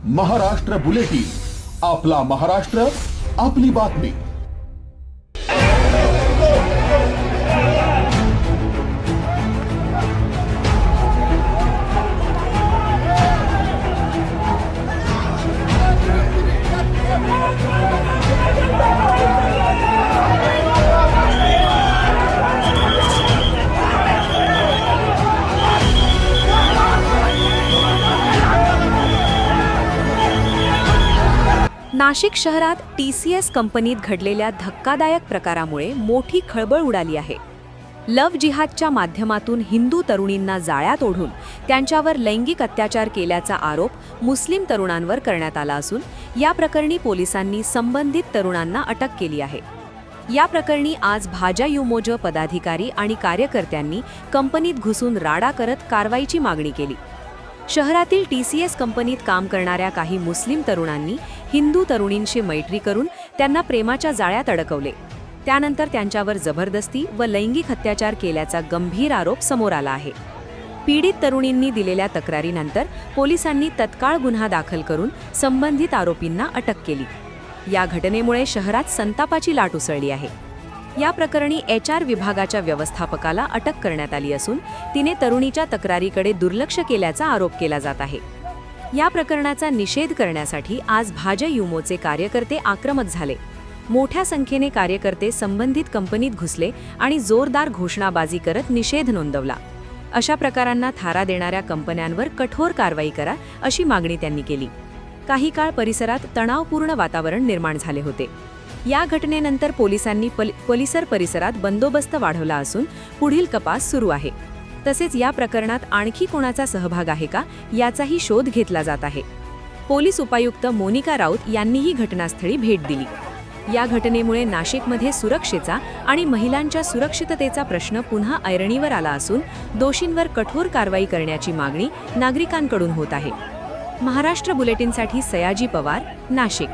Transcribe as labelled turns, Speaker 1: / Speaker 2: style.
Speaker 1: Maharashtra bulletin, आपला महाराष्ट्र, आपली बातमी।
Speaker 2: नाशिक शहरात TCS कंपनीत घडलेल्या धक्कादायक प्रकारामुळे मोठी खळबळ उडाली आहे। लव्ह जिहादच्या माध्यमातून हिंदू तरुणींना जाळ्यात ओढून त्यांच्यावर लैंगिक अत्याचार केल्याचा आरोप मुस्लिम तरुणांवर करण्यात आला असून या प्रकरणी पोलिसांनी संबंधित तरुणांना अटक केली आहे। या प्रकरणी आज भाजा युमोज पदाधिकारी आणि कार्यकर्त्यांनी कंपनीत घुसून राडा करत कारवाईची मागणी केली। शहरातील TCS कंपनीत काम करणाऱ्या काही मुस्लिम तरुणांनी हिंदू तरुणींशी मैत्री करून त्यांना प्रेमाच्या जाळ्यात अडकवले। त्यानंतर त्यांच्यावर जबरदस्ती व लैंगिक अत्याचार केल्याचा गंभीर आरोप समोर आला आहे। पीडित तरुणींनी दिलेल्या तक्रारीनंतर पोलिसांनी तत्काळ गुन्हा दाखल करून संबंधित आरोपींना अटक केली। या घटनेमुळे शहरात संतापाची लाट उसळली आहे। या प्रकरणी HR विभागाच्या व्यवस्थापकाला अटक करण्यात आली असून तिने तरुणीच्या तक्रारीकडे दुर्लक्ष केल्याचा आरोप केला जात आहे। या प्रकरणाचा निषेध करण्यासाठी आज भाजा युमोचे कार्यकर्ते आक्रमक झाले। मोठ्या संख्येने कार्यकर्ते संबंधित कंपनीत घुसले आणि जोरदार घोषणाबाजी करत निषेध नोंदवला। अशा प्रकारांना थारा देणाऱ्या कंपन्यांवर कठोर कारवाई करा अशी मागणी त्यांनी केली। काही काळ परिसरात तणावपूर्ण वातावरण निर्माण झाले होते। या घटनेनंतर पोलिसांनी परिसरात बंदोबस्त वाढवला असून पुढील तपास सुरू आहे। तसेच या प्रकरणात आणखी कोणाचा सहभाग आहे का याचाही शोध घेतला जात आहे। पोलीस उपायुक्त मोनिका राऊत यांनीही घटनास्थळी भेट दिली। या घटनेमुळे नाशिकमध्ये सुरक्षेचा आणि महिलांच्या सुरक्षिततेचा प्रश्न पुन्हा ऐरणीवर आला असून दोषींवर कठोर कारवाई करण्याची मागणी नागरिकांकडून होत आहे। महाराष्ट्र बुलेटिनसाठी सयाजी पवार, नाशिक।